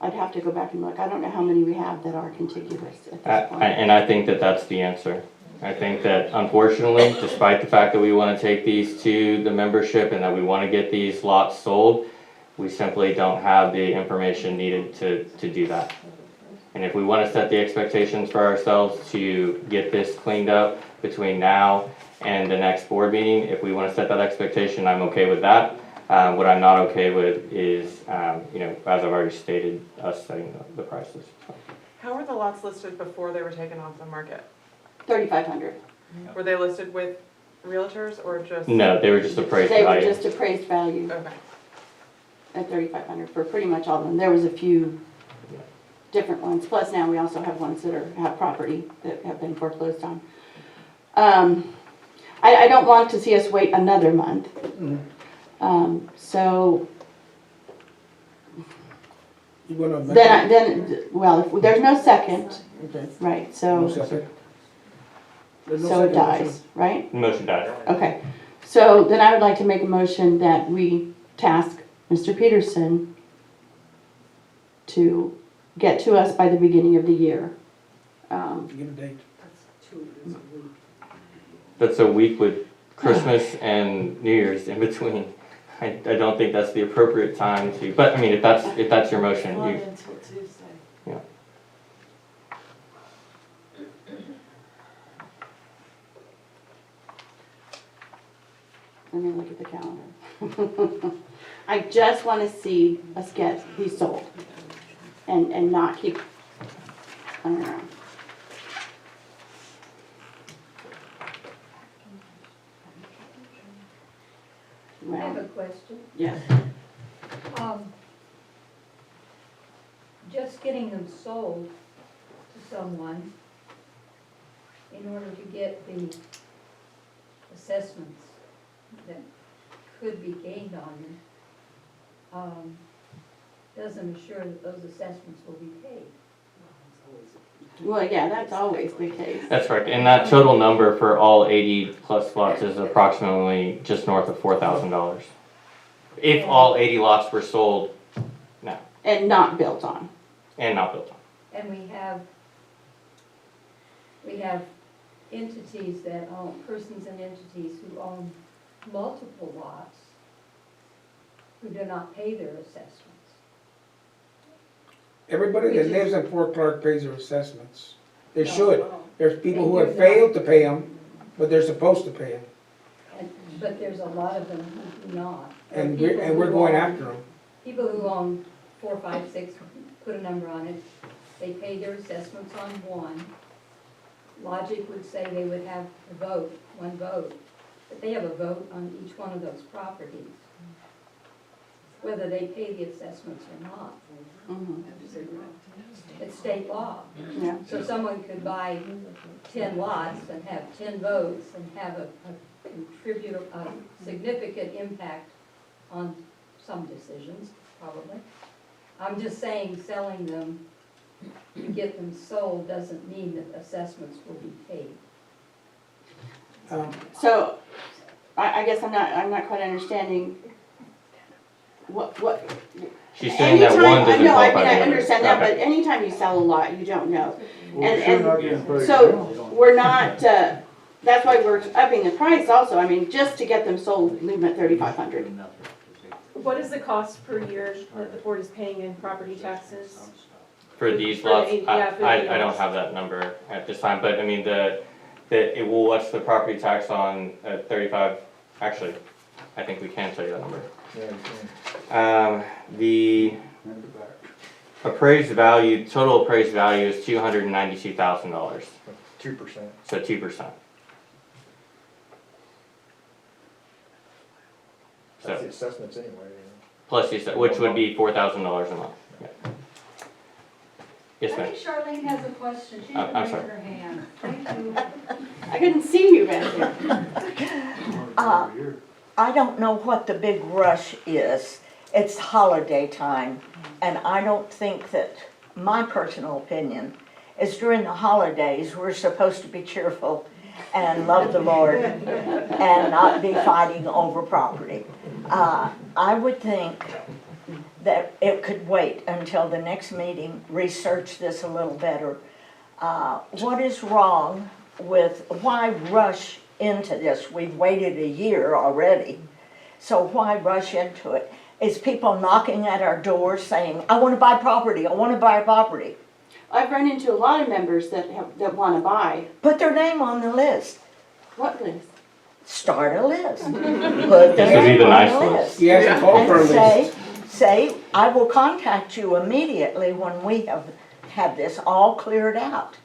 I'd have to go back and look. I don't know how many we have that are contiguous at this point. And I think that that's the answer. I think that unfortunately, despite the fact that we want to take these to the membership and that we want to get these lots sold, we simply don't have the information needed to do that. And if we want to set the expectations for ourselves to get this cleaned up between now and the next board meeting, if we want to set that expectation, I'm okay with that. What I'm not okay with is, you know, as I've already stated, us setting the prices. How were the lots listed before they were taken off the market? 3,500. Were they listed with realtors or just? No, they were just appraised They were value. just appraised value Okay. at 3,500 for pretty much all of them. There was a few different ones. Plus now we also have ones that have property that have been foreclosed on. I don't want to see us wait another month. So You wanna amend then, well, if there's no second, Okay. right, No so second. There's no it second motion. dies, right? Motion died. Okay, so then I would like to make a motion that we task Mr. Peterson to get to us by the beginning of the year. Give a date. That's a week with Christmas and New Year's in between. I don't think that's the appropriate time to, but I mean, if that's your motion, Not you, until Tuesday. yeah. Let me look at the calendar. I just want to see us get these sold and not keep, I don't know. I have Well, a question. yes. Just getting them sold to someone in order to get the assessments that could be gained on them, doesn't assure that those assessments will be paid. Well, yeah, that's always the case. That's correct. And that total number for all 80 plus lots is approximately just north of $4,000. If all 80 lots were sold now And not built on. and not built on. And we have entities that own, persons and entities who own multiple lots who do not pay their assessments. Everybody that lives in Fort Clark pays their assessments. They No. should. There's people who They have do not. failed to pay them, but they're supposed to pay them. But there's a lot of them who do not. There are And people we're who going own- after them. People who own 4, 5, 6, put a number on it, they pay their assessments on one. Logic would say they would have a vote, one vote, but they have a vote on each one of those properties, whether they pay the assessments or not. Mhm. It's state law. Yeah. So someone could buy 10 lots and have 10 votes and have a significant impact on some decisions, probably. I'm just saying selling them, to get them sold doesn't mean that assessments will be paid. So, I guess I'm not quite understanding what. She's saying that one doesn't No, I qualify. mean, I the other. understand that, Okay. but anytime you sell a lot, you don't know. Well, And- sure and not getting paid So, now. we're not, that's why we're upping the price also, I mean, just to get them sold, leave them at 3,500. What is the cost per year that the board is paying in property taxes? For these For lots, the- yeah, for the I don't lots. have that number at this time, but I mean, what's the property tax on 35, actually, I think we can tell you that number. The appraised value, total appraised value is $292,000, 2%. so 2%. That's So, the assessments anyway. plus, which would be $4,000 a month. Yeah. Yes, I ma'am. think Charlene has a question. She's I'm raising sorry. her hand. Thank you. I couldn't see you back there. I don't know what the big rush is. It's holiday time, and I don't think that, my personal opinion, is during the holidays, we're supposed to be cheerful and love the Lord and not be fighting over property. I would think that it could wait until the next meeting, research this a little better. What is wrong with, why rush into this? We've waited a year already, so why rush into it? Is people knocking at our doors saying, I want to buy property, I want to buy property? I've run into a lot of members that want to buy. Put their name on the list. What list? Start a list. Put This their would be name the on nice the list. list. He has to call for a And list. say, I will contact you immediately when we have had this all cleared out.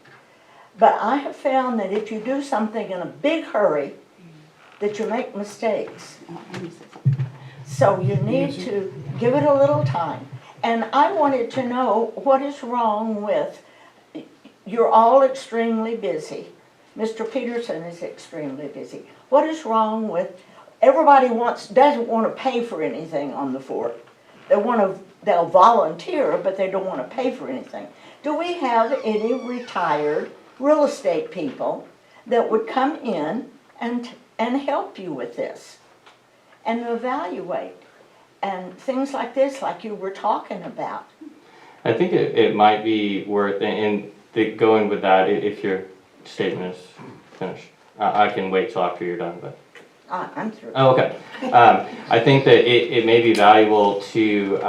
But I have found that if you do something in a big hurry, that you make mistakes. So you need to give it a little time. And I wanted to know what is wrong with, you're all extremely busy. Mr. Peterson is extremely busy. What is wrong with, everybody doesn't want to pay for anything on the fort. They'll volunteer, but they don't want to pay for anything. Do we have any retired real estate people that would come in and help you with this and evaluate and things like this, like you were talking about? I think it might be worth, and going with that, if your statement is finished. I can wait till after you're done, but. I'm through. Oh, okay. I think that it may be valuable to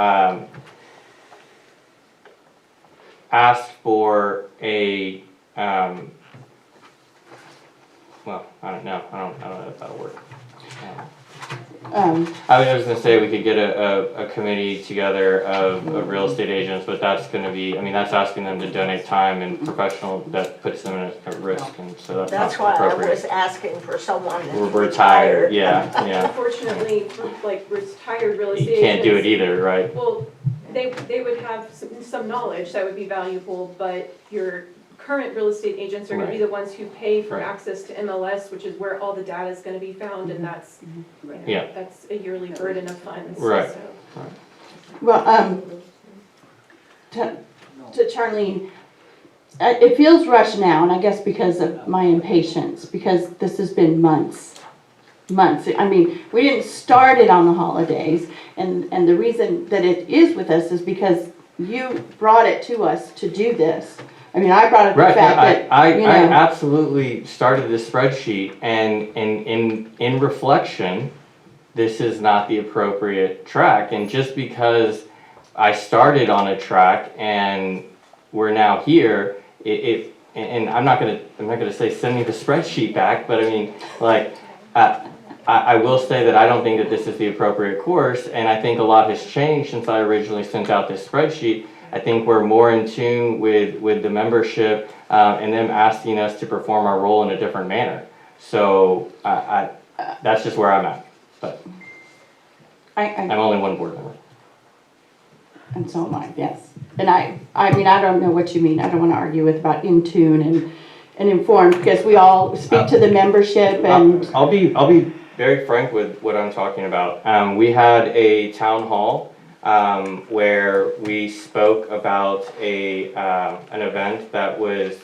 ask for a, well, I don't know if that'll work. I was gonna say we could get a committee together of real estate agents, but that's gonna be, I mean, that's asking them to donate time and professional, that puts them at risk, and so That's that's why not I appropriate. was asking for someone that's We're retired, yeah. Unfortunately, for like retired real You estate can't do it agents, either, right? well, they would have some knowledge that would be valuable, but your current real estate agents are gonna be the ones who pay for Right. access to MLS, which is where all the data is gonna be found, and that's, you know, Yeah. that's a yearly burden of funds. Right. So. Well, to Charlene, it feels rushed now, and I guess because of my impatience, because this has been months. I mean, we didn't start it on the holidays, and the reason that it is with us is because you brought it to us to do this. I mean, I brought up the Right, fact that, I you know. absolutely started this spreadsheet, and in reflection, this is not the appropriate track, and just because I started on a track and we're now here, and I'm not gonna say send me the spreadsheet back, but I mean, like, I will say that I don't think that this is the appropriate course, and I think a lot has changed since I originally sent out this spreadsheet. I think we're more in tune with the membership and them asking us to perform our role in a different manner. So that's just where I'm at. But I'm only one board member. And so am I, yes. And I mean, I don't know what you mean. I don't want to argue about in tune and informed, because we all speak to the membership and. I'll be very frank with what I'm talking about. We had a town hall where we spoke about an event that was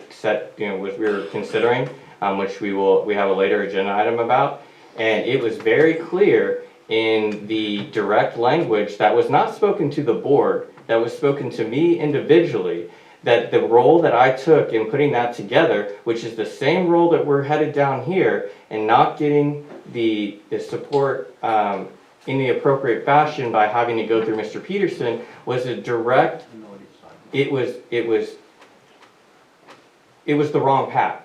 set, you know, we were considering, which we have a later agenda item about, and it was very clear in the direct language that was not spoken to the board, that was spoken to me individually, that the role that I took in putting that together, which is the same role that we're headed down here, and not getting the support in the appropriate fashion by having to go through Mr. Peterson, was a direct, it was the wrong path.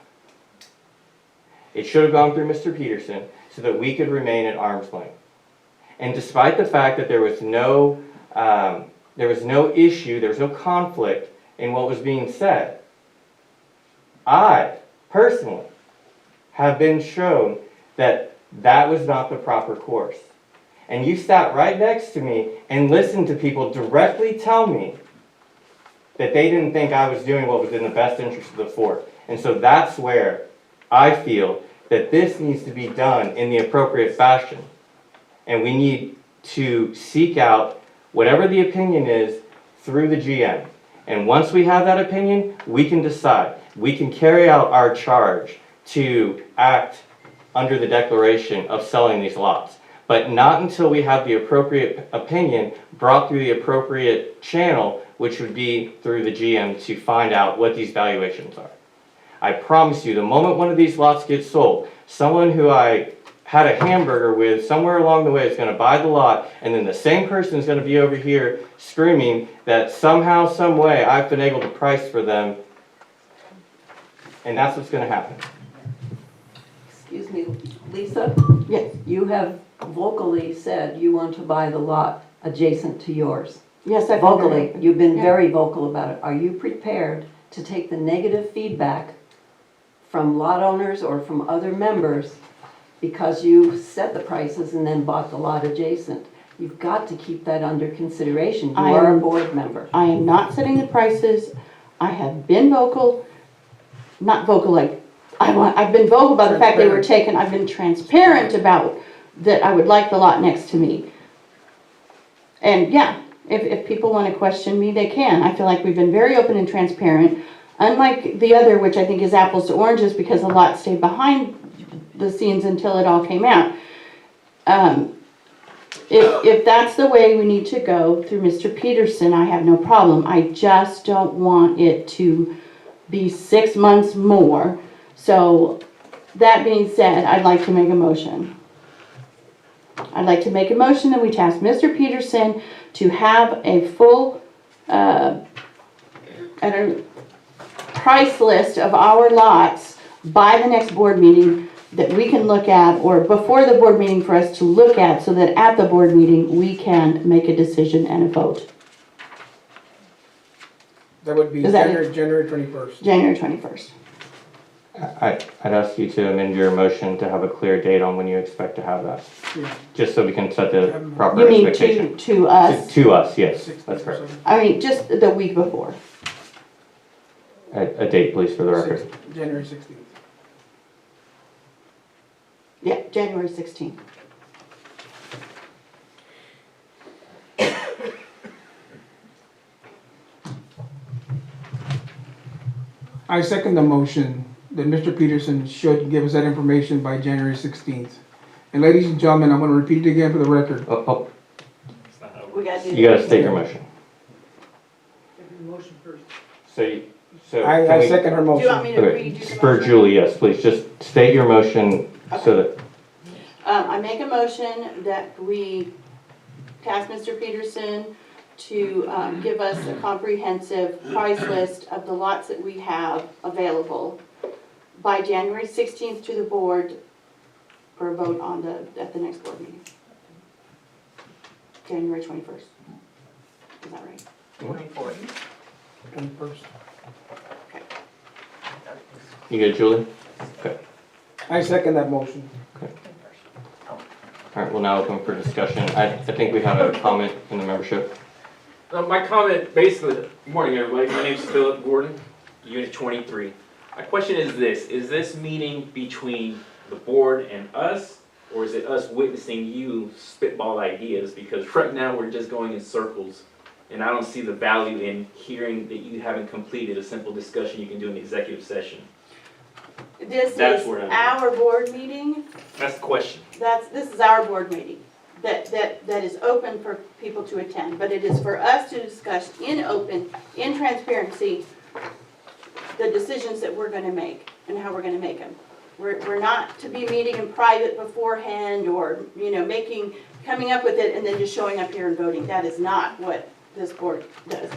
It should have gone through Mr. Peterson so that we could remain at arm's length. And despite the fact that there was no issue, there was no conflict in what was being said, I personally have been shown that that was not the proper course. And you sat right next to me and listened to people directly tell me that they didn't think I was doing what was in the best interest of the fort. And so that's where I feel that this needs to be done in the appropriate fashion. And we need to seek out whatever the opinion is through the GM. And once we have that opinion, we can decide. We can carry out our charge to act under the declaration of selling these lots. But not until we have the appropriate opinion brought through the appropriate channel, which would be through the GM to find out what these valuations are. I promise you, the moment one of these lots gets sold, someone who I had a hamburger with somewhere along the way is going to buy the lot, and then the same person is going to be over here screaming that somehow, some way, I've been able to price for them, and that's what's going to happen. Excuse me, Lisa, Yes, you have vocally said you want to buy the lot adjacent to yours. yes, I've. Vocally, you've been Yeah. very vocal about it. Are you prepared to take the negative feedback from lot owners or from other members because you set the prices and then bought the lot adjacent? You've got to keep that under consideration. You I are a am- board member. I am not setting the prices. I have been vocal, not vocal like, I've been vocal about the fact they were taken. I've been transparent about that I would like the lot next to me. And yeah, if people want to question me, they can. I feel like we've been very open and transparent. Unlike the other, which I think is apples to oranges because the lot stayed behind the scenes until it all came out. If that's the way we need to go through Mr. Peterson, I have no problem. I just don't want it to be 6 months more. So that being said, I'd like to make a motion. I'd like to make a motion that we task Mr. Peterson to have a full, price list of our lots by the next board meeting that we can look at, or before the board meeting for us to look at, so that at the board meeting, we can make a decision and a vote. That would be Is that January 21st. January 21st. I'd ask you to amend your motion to have a clear date on when you expect to have that, Yeah. just so we can set the proper You mean expectation. to us? To us, yes, 16th that's or correct. something. I mean, just the week before. A date, please, for the record. January 16th. Yeah, January 16th. I second the motion that Mr. Peterson should give us that information by January 16th. And ladies and gentlemen, I'm going to repeat it again for the record. Oh, We gotta do you gotta state your motion. Motion first. So I can we- second her Do you want motion. me to Okay, read you the for motion? Julie, yes, please, just state your motion so that, I make a motion that we task Mr. Peterson to give us a comprehensive price list of the lots that we have available by January 16th to the board for a vote on at the next board meeting. January 21st. Is that right? 21st. you good, Julie? Okay, I second that motion. all right, we'll now open for discussion. I think we have a comment in the membership. My comment, basically, good morning everybody, my name's Philip Gordon, Unit 23. My question is this meeting between the board and us, or is it us witnessing you spitball ideas? Because right now we're just going in circles, and I don't see the value in hearing that you haven't completed a simple discussion you can do in executive session. This That's is where I'm at. our board meeting. That's the question. This is our board meeting that is open for people to attend, but it is for us to discuss in open, in transparency, the decisions that we're gonna make and how we're gonna make them. We're not to be meeting in private beforehand or, coming up with it and then just showing up here and voting. That is not what this board does,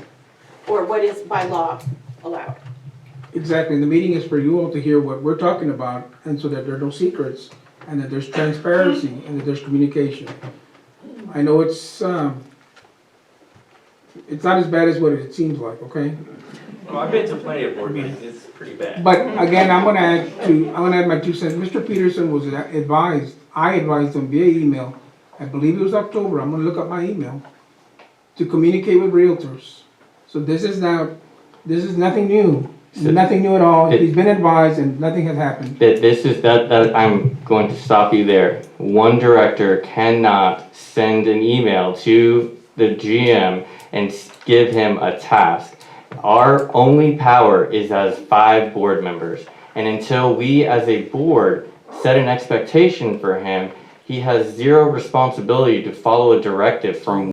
or what is by law allowed. Exactly. The meeting is for you all to hear what we're talking about, and so that there are no secrets, and that there's transparency, and that there's communication. I know it's not as bad as what it seems like, okay? Well, I've been to plenty of board meetings, it's pretty bad. But again, I'm gonna add my 2 cents. Mr. Peterson was advised, I advised him via email, I believe it was October, I'm gonna look up my email, to communicate with realtors. So this is nothing new, nothing new at all. He's been advised and nothing has happened. That I'm going to stop you there. One director cannot send an email to the GM and give him a task. Our only power is as 5 board members. And until we as a board set an expectation for him, he has zero responsibility to follow a directive from